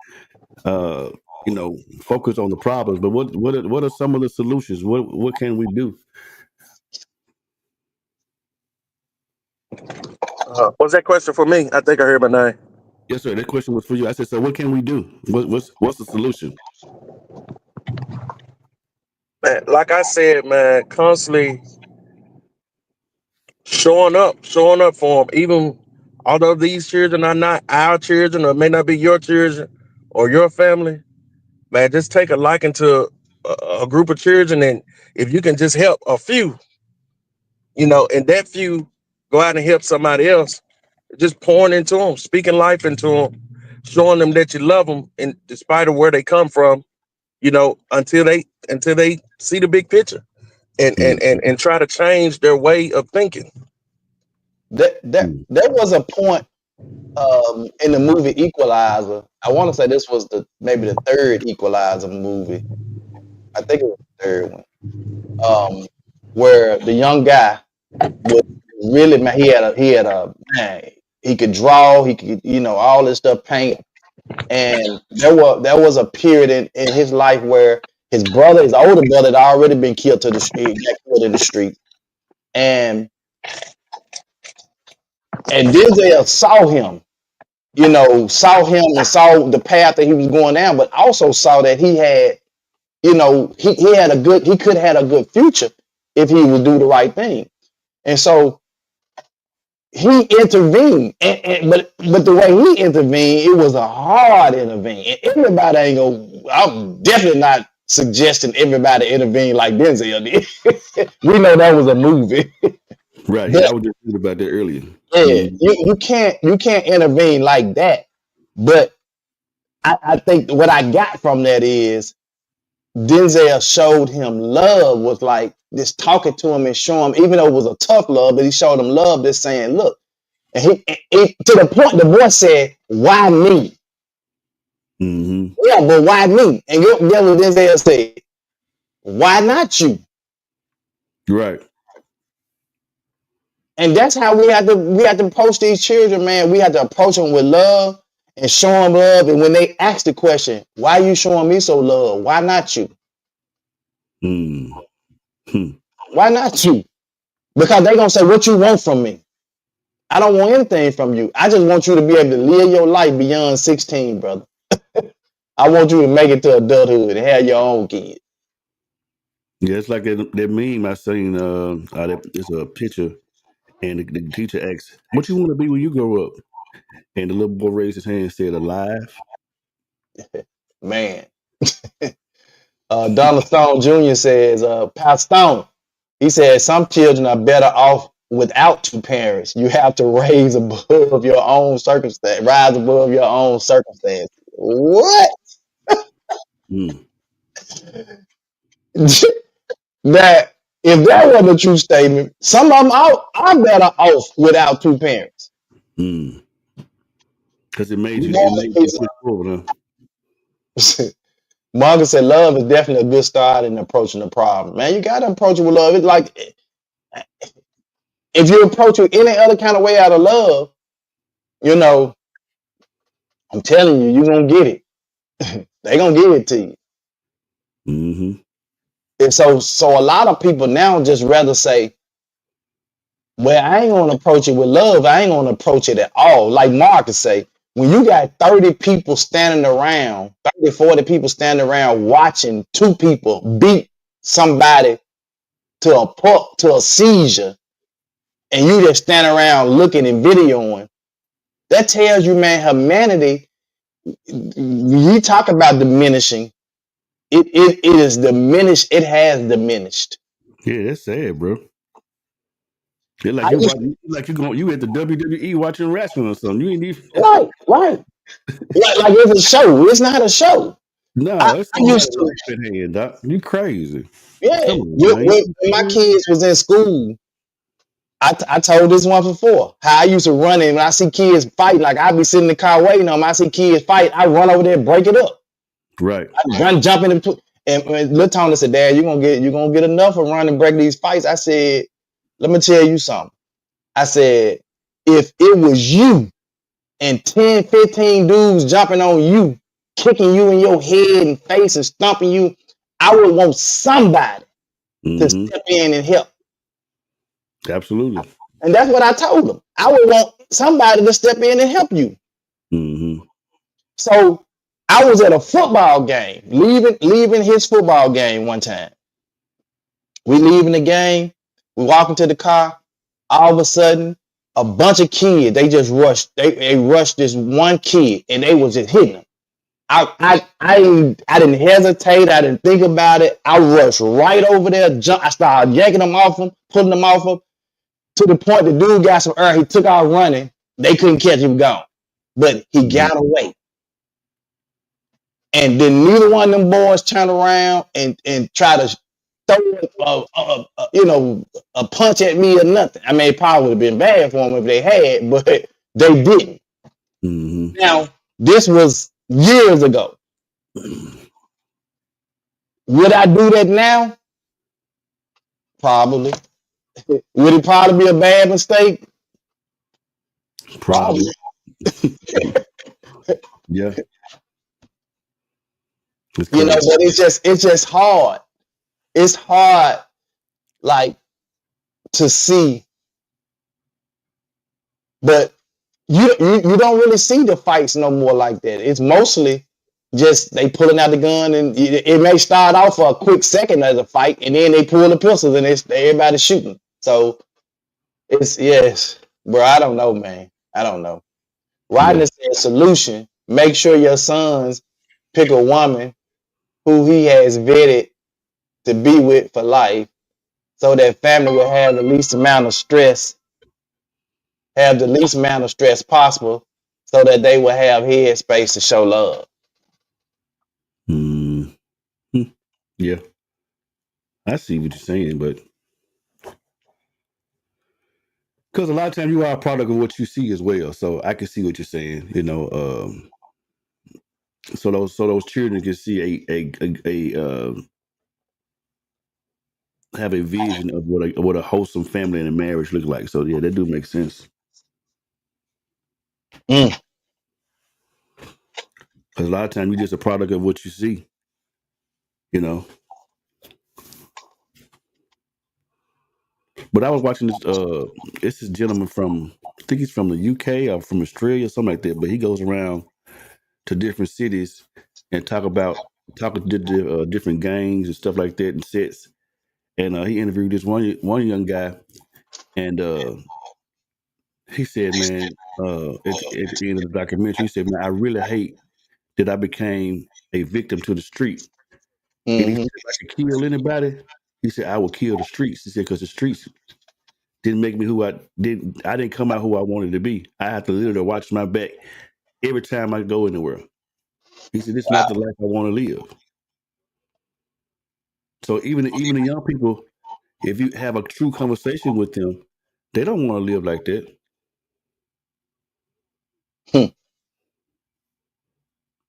focus on the problems, but what are some of the solutions? What can we do? Was that question for me? I think I heard my name. Yes, sir. That question was for you. I said, so what can we do? What's the solution? Man, like I said, man, constantly showing up for them. Even although these children are not our children, or may not be your children or your family, man, just take a liking to a group of children, and if you can just help a few, and that few go out and help somebody else, just pouring into them, speaking life into them, showing them that you love them, in despite of where they come from, until they see the big picture and try to change their way of thinking. There was a point in the movie Equalizer. I want to say this was maybe the 3rd Equalizer movie. I think it was the 3rd one. Where the young guy was really, man, he had a man, he could draw, he could, all this stuff, paint. And there was a period in his life where his older brother had already been killed got killed in the street. And Denzel saw him and saw the path that he was going down, but also saw that he had, he could have had a good future if he would do the right thing. And so he intervened, but the way he intervened, it was a hard intervene. And everybody ain't gonna. I'm definitely not suggesting everybody intervene like Denzel did. We know that was a movie. Right. But, yeah, I was just thinking about that earlier. Yeah, you can't intervene like that. But I think what I got from that is Denzel showed him love, was like just talking to him and showing him, even though it was a tough love, but he showed him love, just saying, look. And he to the point the boy said, why me? Mm-hmm. Yeah, but why me? And guess what Denzel said? Why not you? Right. And that's how we have to approach these children, man. We have to approach them with love and show them love. And when they ask the question, why are you showing me so love? Why not you? Mm-hmm. Why not you? Because they're gonna say, what you want from me? I don't want anything from you. I just want you to be able to live your life beyond 16, brother. I want you to make it to adulthood and have your own kids. Yeah, it's like that meme I seen. It's a picture, and the teacher asks, "What you want to be when you grow up?" And the little boy raised his hand and said, "Alive." Man. Donald Stone Jr. says, Pat Stone, he says some children are better off without two parents. You have to raise above your own circumstance, rise above your own circumstance. What? Mm, That if that wasn't a true statement, some of them are better off without two parents. mm. Because it made You you push forward, huh? know, Margaret said love is definitely a good start in approaching the problem. Man, you gotta approach it with love. It's like if you approach it any other kind of way out of love, you know, I'm telling you, you're gonna get it. They gonna give it to you. Mm-hmm. And so a lot of people now just rather say, well, I ain't gonna approach it with love. I ain't gonna approach it at all. Like Marcus say, when you got 30 people standing around, 30, 40 people standing around watching two people beat somebody to a seizure, and you just stand around looking and videoing, that tells you, man, humanity, you talk about diminishing, it is diminished, it has diminished. Yeah, that's sad, bro. It's like I used you at the WWE watching wrestling or something. You ain't even right. Like it's a show. It's not a show. no. It's I something got used a to, life at hand, doc. You crazy? yeah. Come on, man. When my kids was in school, I told this one before how I used to run in when I see kids fight. Like I be sitting in the car waiting on them. I see kids fight. I run over there and break it up. Right. I run, jump in the and little Tony said, "Dad, you're gonna get enough of running and break these fights." I said, "Let me tell you something." I said, "If it was you and 10, 15 dudes jumping on you, kicking you in your head and face and stomping you, I would want somebody to Mm-hmm. step in and help." Absolutely. And that's what I told them. I would want somebody to step in and help you. Mm-hmm. So I was at a football game, leaving his football game one time. We leaving the game, we walk into the car, all of a sudden, a bunch of kids, they just rushed. They rushed this one kid and they was just hitting him. I didn't hesitate. I didn't think about it. I rushed right over there. I started yanking them off him, putting them off him to the point the dude got some air. He took off running. They couldn't catch him gone, but he got away. And then neither one of them boys turned around and try to throw a punch at me or nothing. I mean, it probably would have been bad for them if they had, but they didn't. Mm-hmm. Now, this was years ago. Would I do that now? Probably. Would it probably be a bad mistake? Probably. Yeah. It's You know, crazy. but it's just hard. It's hard, like, to see, but you don't really see the fights no more like that. It's mostly just they pulling out the gun, and it may start off for a quick second as a fight, and then they pull the pistols and everybody shooting. So it's yes, bro. I don't know, man. I don't know. Rodney Yeah. said solution: make sure your sons pick a woman who he has vetted to be with for life, so that family will have the least amount of stress, possible, so that they will have head space to show love. Mm-hmm. Yeah. I see what you're saying, but because a lot of times you are a product of what you see as well. So I can see what you're saying. So those children can see have a vision of what a wholesome family and a marriage look like. So yeah, that do make sense. Mm. Because a lot of times you're just a product of what you see. You know. But I was watching this gentleman from, I think he's from the UK or from Australia, something like that. But he goes around to different cities and talk to different gangs and stuff like that and sets. and he interviewed this one young guy, and he said, man, at the end of the documentary, he said, man, I really hate that I became a victim to the street. And he said, if I could kill anybody, he said, I would kill the streets. He said, because the streets didn't make me who I didn't come out who I wanted to be. I have to literally watch my back every time I go anywhere. He said, "It's not the life I want to live." So even the young people, if you have a true conversation with them, they don't want to live like that.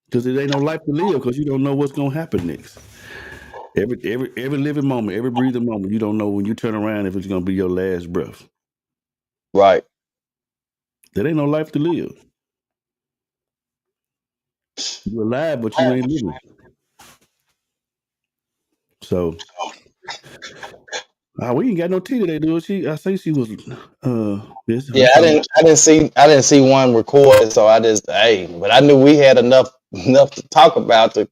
Because it ain't no life to live. Because you don't know what's gonna happen next. Every living moment, every breathing moment, you don't know when you turn around if it's gonna be your last breath. Right. That ain't no life to live. You're alive, but you ain't living. So we ain't got no tea today, dude. I think she was Yeah, I didn't see one recorded, so but I knew we had enough to talk about to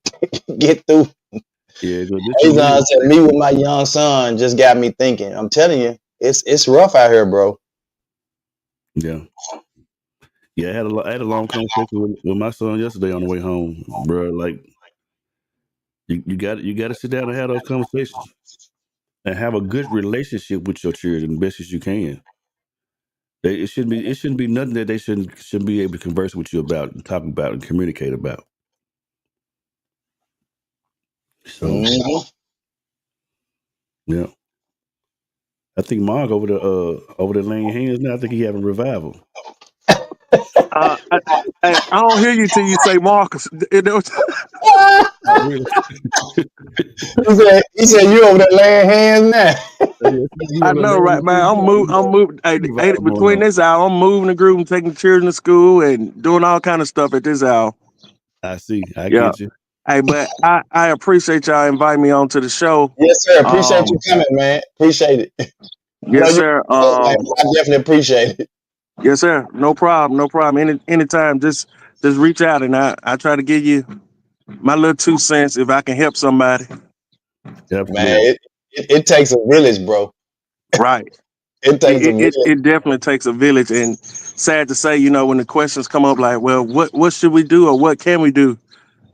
get through. Yeah, said me with my young son just got me thinking. I'm telling you, it's rough out here, bro. Yeah. Yeah, I had a long conversation with my son yesterday on the way home, bro. Like, you got to sit down and have those conversations, and have a good relationship with your children, best as you can. It shouldn't be nothing that they shouldn't be able to converse with you about, and talk about, and communicate about. So, yeah, I think Mark over there laying hands now. I think he having revival. I don't hear you till you say Marcus. He said you over there laying hands now. I know, right, man. I'm moving. Hey, between this hour, I'm moving the group and taking the children to school and doing all kind of stuff at this hour. I see. I get you. Hey, but I appreciate y'all inviting me on to the show. Yes, sir. Appreciate you coming, man. Appreciate it. Yes, sir. I definitely appreciate it. Yes, sir. No problem. No problem. Anytime, just reach out, and I try to give you my little 2 cents if I can help somebody. Absolutely. Man, it takes a village, bro. Right. It takes a village. It definitely takes a village, and sad to say, when the questions come up like, well, what should we do or what can we do?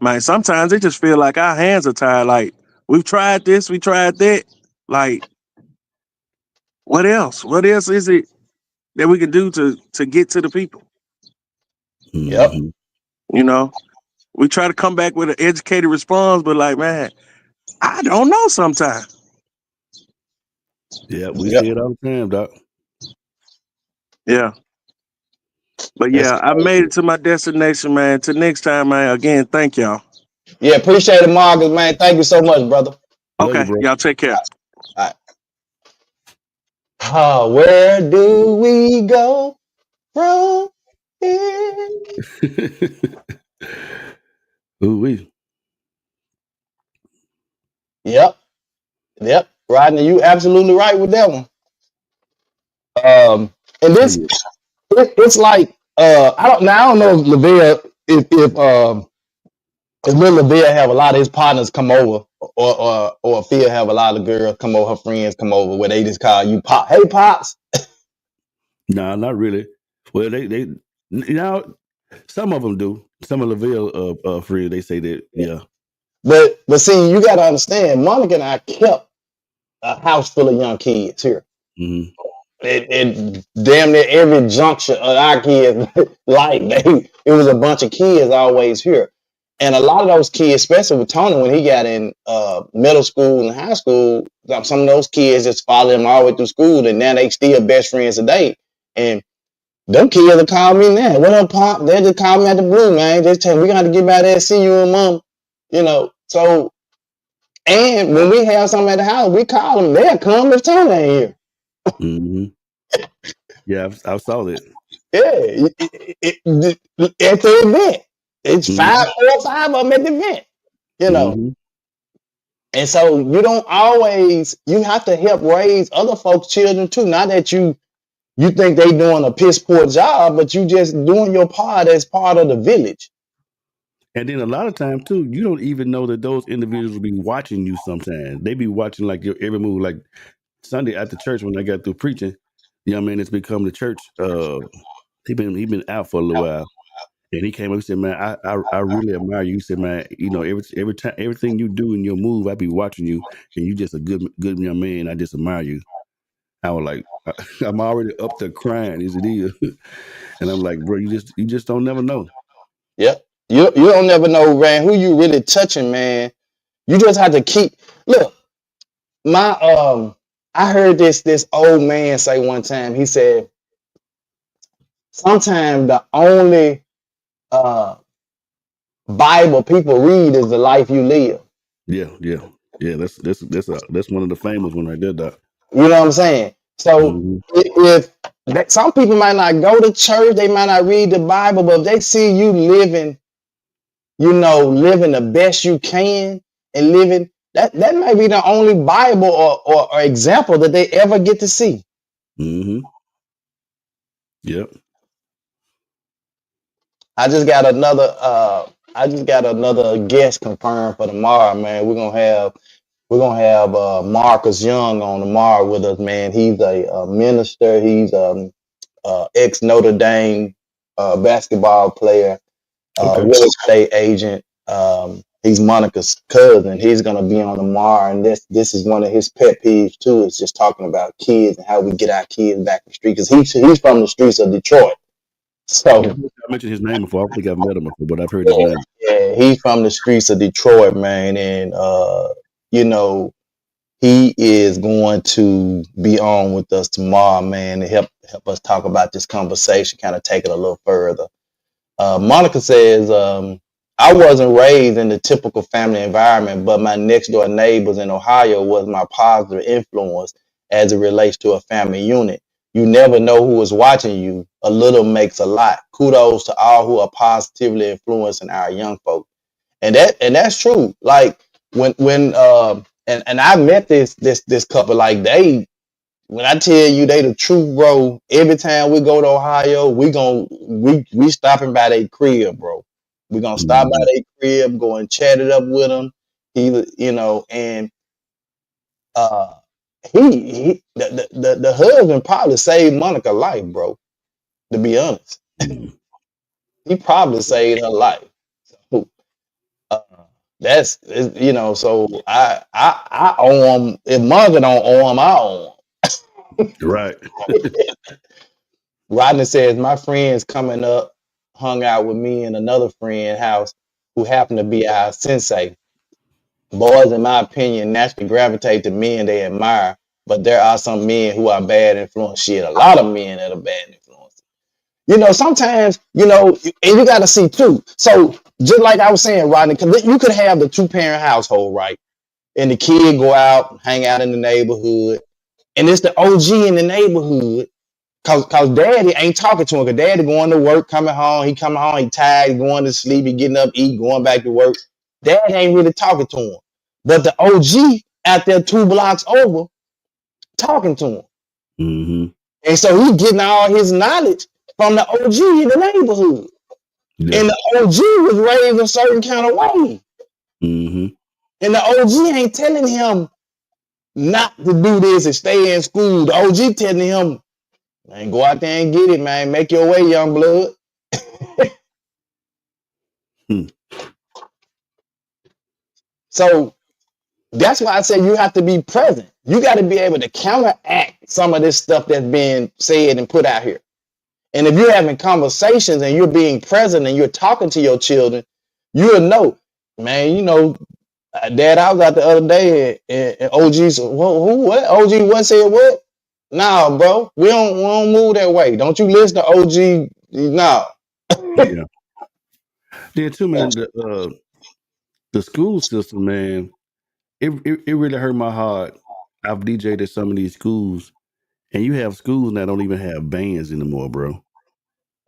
Man, sometimes it just feel like our hands are tied. Like, we've tried this, we tried that. Like, what else? What else is it that we can do to get to the people? Yep. We try to come back with an educated response, but like, man, I don't know sometimes. Yeah, we see it all the time, Doc. Yeah. But yeah, I made it to my destination, man. Till next time, man. Again, thank y'all. Yeah, appreciate it, Marcus, man. Thank you so much, brother. Okay, y'all take care. All right. Where do we go from here? Ooh-wee. Yep. Rodney, you absolutely right with that one. And this, it's like I don't know if LaVille, if Lil LaVille have a lot of his partners come over, or Phil have a lot of girls come over, her friends come over, where they just call you Pop. Hey, Pops. Nah, not really. Well, they some of them do. Some of LaVille friends, they say that, yeah. But see, you got to understand, Monica and I kept a house full of young kids here. Mm-hmm. It damn near every junction of our kids' life, it was a bunch of kids always here. And a lot of those kids, especially with Tony, when he got in middle school and high school, some of those kids just followed him all the way through school, and now they still best friends today. And them kids will call me now. What up, Pop? They just call me at the blue, man. Just tell me, we got to get back there and see you and Mom. So, and when we have something at the house, we call them. They'll come if Tony ain't here. Mm-hmm. Yeah, I saw that. Yeah, at the event, it's 4 or 5 of them at the event. And so you don't always. You have to help raise other folks' children too. Not that you think they doing a piss poor job, but you just doing your part as part of the village. And then a lot of times too, you don't even know that those individuals will be watching you. Sometimes they be watching like your every move. Like Sunday at the church when I got through preaching, the young man that's become the church. He been out for a little while, and he came up and said, "Man, I really admire you." He said, "Man, every time everything you do in your move, I be watching you, and you just a good young man. I just admire you." I was like, I'm already up there crying as it is, and I'm like, bro, you just don't never know. Yep. You don't never know, man, who you really touching, man. You just have to keep look. My I heard this old man say one time. He said, sometimes the only uh Bible people read is the life you live. Yeah, yeah, yeah. That's one of the famous one right there, Doc. You know what I'm saying? So Hmm. if that, some people might not go to church, they might not read the Bible, but if they see you living, living the best you can and living that may be the only Bible or example that they ever get to see. Hmm. Yep. I just got another guest confirmed for tomorrow, man. We're gonna have Marcus Young on tomorrow with us, man. He's a minister. He's ex Notre Dame basketball player, Okay. real estate agent. He's Monica's cousin. He's gonna be on tomorrow, and this is one of his pet peeves too. Is just talking about kids and how we get our kids back in the street because he's from the streets of Detroit. Okay. So I mentioned his name before. I don't think I've met him before, but I've heard his name. yeah, he's from the streets of Detroit, man, and you know, he is going to be on with us tomorrow, man, to help us talk about this conversation, kind of take it a little further. Monica says, I wasn't raised in the typical family environment, but my next door neighbors in Ohio was my positive influence as it relates to a family unit. You never know who is watching you. A little makes a lot. Kudos to all who are positively influencing our young folks. And that's true. Like and I met this couple, like they, when I tell you they the truth, bro, every time we go to Ohio, we stopping by their crib, bro. We gonna stop by Hmm. their crib, go and chat it up with them. And uh he the husband probably saved Monica life, bro. To be honest, Hmm. he probably saved her life. So, uh, so I owe him. If Monica don't owe him, I owe Right. him. Rodney says, my friends coming up hung out with me and another friend house who happened to be our sensei. Boys, in my opinion, naturally gravitate to men they admire, but there are some men who are bad influence. Shit, a lot of men that are bad influence. Sometimes, and you got to see too. So just like I was saying, Rodney, because you could have the two-parent household, right? And the kid go out, hang out in the neighborhood, and it's the OG in the neighborhood. Cause daddy ain't talking to him. Cause daddy going to work, coming home, he tired, going to sleep, he getting up, eat, going back to work. Dad ain't really talking to him. But the OG out there 2 blocks over talking to him. Hmm. And so he getting all his knowledge from the OG in the neighborhood. Yeah. And the OG was raised a certain kind of way. Hmm. And the OG ain't telling him not to do this and stay in school. The OG telling him, man, go out there and get it, man. Make your way, young blood. Hmm. So that's why I say you have to be present. You got to be able to counteract some of this stuff that's being said and put out here. And if you're having conversations and you're being present and you're talking to your children, you'll know, man, Dad, I was out the other day and OG said, what? OG what said what? Nah, bro, we don't move that way. Don't you listen to OG? Nah. Yeah. Then too, man. The school system, man. It really hurt my heart. I've DJed at some of these schools, and you have schools that don't even have bands anymore, bro.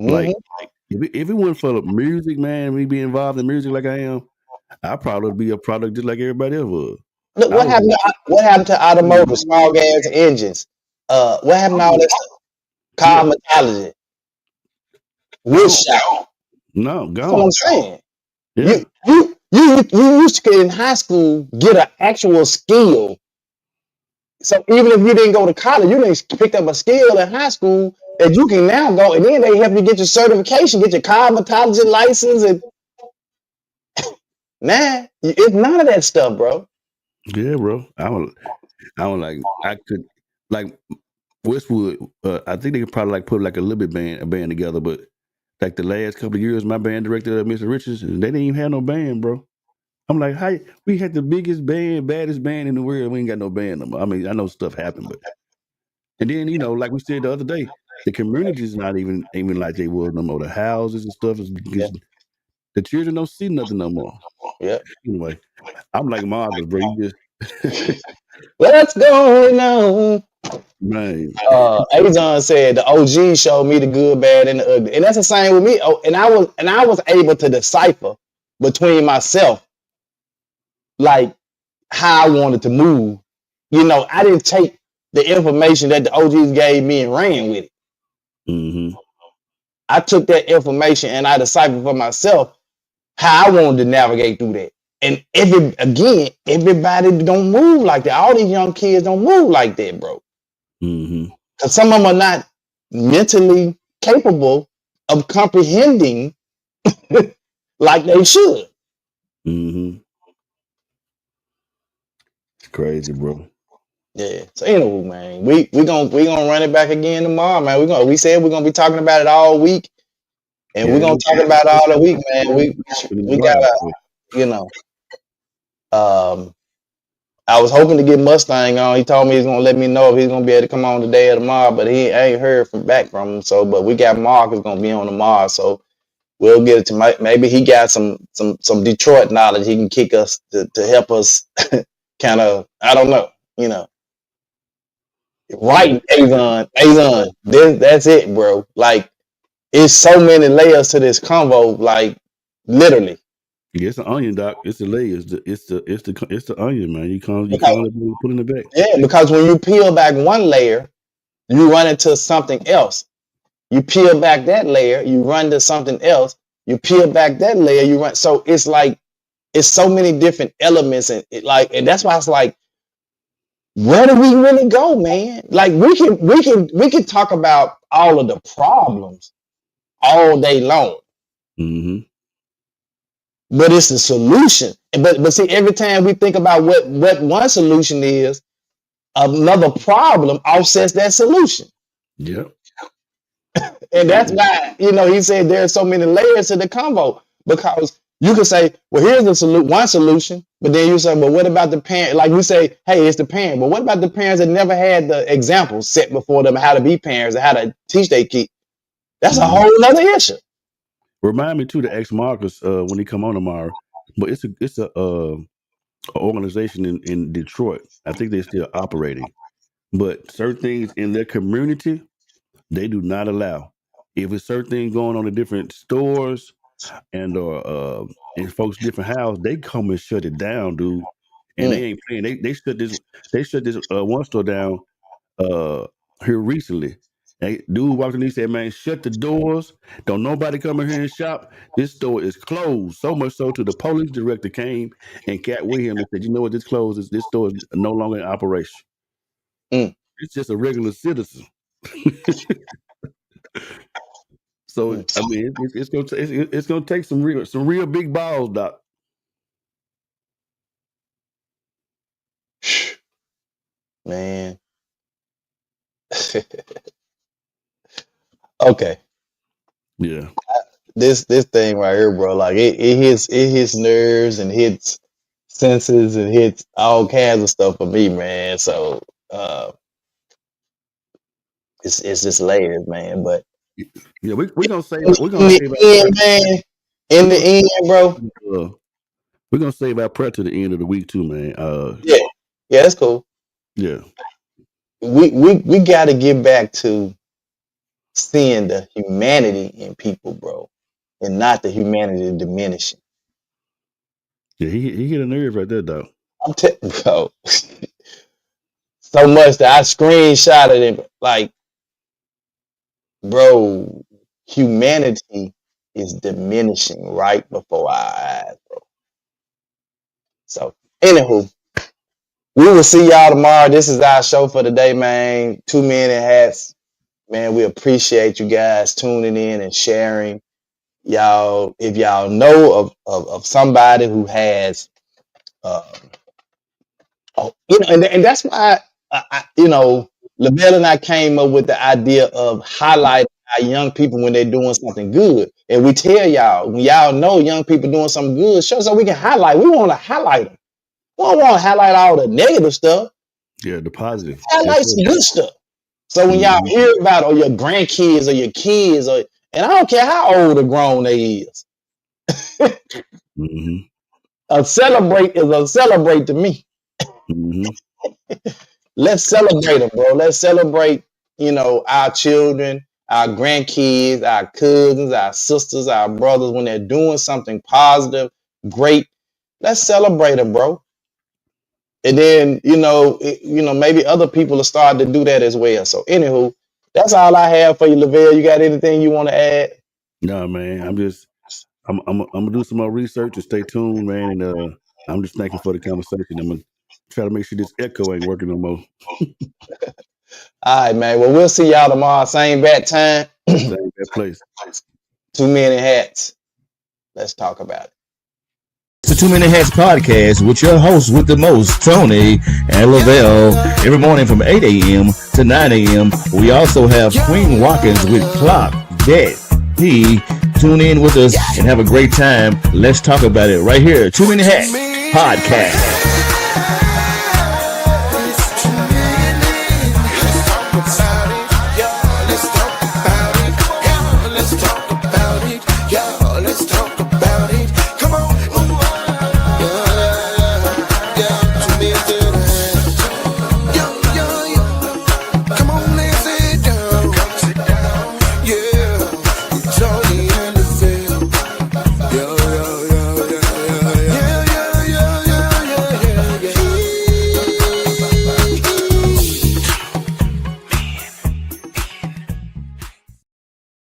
Mm-hmm. Like, if it wasn't for the music, man, me being involved in music like I am, I probably would be a product just like everybody else was. Look, I was, what happened to automotive, small gas engines? What happened to all that stuff? yeah, Cosmetology, wood gone. shop. No, That's what I'm gone. saying. Yeah. You used to in high school get an actual skill. So even if you didn't go to college, you didn't picked up a skill in high school that you can now go, and then they help you get your certification, get your cosmetology license, and now it's none of that stuff, bro. Yeah, bro. I don't like. I could like Westwood. I think they could probably like put like a little bit a band together, but like the last couple of years, my band director, Mr. Richards, they didn't even have no band, bro. I'm like, hi, we had the biggest band, baddest band in the world. We ain't got no band no more. I mean, I know stuff happened, but and then like we said the other day, the community is not even like they was no more. The houses and stuff Yeah, the children don't see nothing no more. yeah. Anyway, I'm like Marcus, bro. You just Let's go now. man. Azon said the OG showed me the good, bad, and the ugly, and that's the same with me. Oh, and I was able to decipher between myself, like how I wanted to move. You know, I didn't take the information that the OGs gave me and ran with it. Mm-hmm. I took that information and I deciphered for myself how I wanted to navigate through that. And everybody don't move like that. All these young kids don't move like that, bro. Mm-hmm. Because some of them are not mentally capable of comprehending like they should. Mm-hmm. It's crazy, bro. Yeah. So anyway, man, we gonna run it back again tomorrow, man. We said we're gonna be talking about it all week, and Yeah, we're gonna talk about it all the week, man. We gotta, you know. I was hoping to get Mustang on. He told me he's gonna let me know if he's gonna be able to come on today or tomorrow, but I ain't heard back from him. So, but we got Mark is gonna be on tomorrow, so we'll get it to maybe he got some Detroit knowledge he can kick us to help us kind of, I don't know, you know. Right, Azon, that's it, bro. Like it's so many layers to this convo, like literally. Yeah, it's an onion, doc. It's the layers. It's the onion, man. You can't put in the back. Yeah, because when you peel back one layer, you run into something else. You peel back that layer, you run to something else. You peel back that layer, you run. So it's like it's so many different elements, and and that's why it's like, where do we really go, man? Like we can talk about all of the problems all day long, Mm-hmm. but it's the solution. But see, every time we think about what one solution is, another problem offsets that solution. Yep. And that's why, he said there are so many layers to the convo, because you can say, well, here's the one solution, but then you say, well, what about the parent? Like we say, hey, it's the parent, but what about the parents that never had the examples set before them how to be parents and how to teach their kids? That's a whole nother issue. Remind me too to ask Marcus when he come on tomorrow. But it's a organization in Detroit. I think they're still operating, but certain things in their community they do not allow. If it's certain things going on in different stores and or in folks' different house, they come and shut it down, dude. And they ain't playing. They shut this one store down here recently. Dude walked in and he said, man, shut the doors. Don't nobody come in here and shop. This store is closed. So much so to the police director came and got with him and said, you know what, this store is no longer in operation. It's just a regular citizen. So I mean, it's gonna take some real big balls, doc. Man. Okay. Yeah. This thing right here, bro, like it hits nerves and hits senses and hits all kinds of stuff for me, man. So it's just layers, man. But Yeah, we're gonna save in the end, in the end, bro. We're gonna save our prayer to the end of the week too, man. Yeah, that's cool. Yeah. We got to get back to seeing the humanity in people, bro, and not the humanity diminishing. Yeah, he hit a nerve right there, though. I'm bro, so much that I screenshotted it. Like, bro, humanity is diminishing right before our eyes, bro. So, anywho, we will see y'all tomorrow. This is our show for the day, man. 2 Men in Hats. Man, we appreciate you guys tuning in and sharing. Y'all, if y'all know of somebody who has, and that's why, LaBelle and I came up with the idea of highlighting our young people when they're doing something good. And we tell y'all, when y'all know young people doing something good, show so we can highlight. We want to highlight them. We don't want to highlight all the negative stuff. Yeah, the positive. Highlight some good stuff. So when y'all hear about your grandkids or your kids, and I don't care how old or grown they is, a celebrate is a celebrate to me. Let's celebrate them, bro. Let's celebrate, our children, our grandkids, our cousins, our sisters, our brothers when they're doing something positive, great. Let's celebrate them, bro. And then, maybe other people will start to do that as well. So, anywho, that's all I have for you, LaVelle. You got anything you want to add? No, man. I'm gonna do some more research and stay tuned, man. And I'm just thanking for the conversation. I'm gonna try to make sure this echo ain't working no more. All right, man. Well, we'll see y'all tomorrow. Same bat time. Same bat place. 2 Men in Hats. Let's talk about it. The 2 Men in Hats podcast with your hosts with the most, Tony and LaVelle. Every morning from 8 a.m. to 9 a.m. We also have Queen Watkins with Clock That He. Tune in with us and have a great time. Let's talk about it right here. 2 Men in Hats podcast.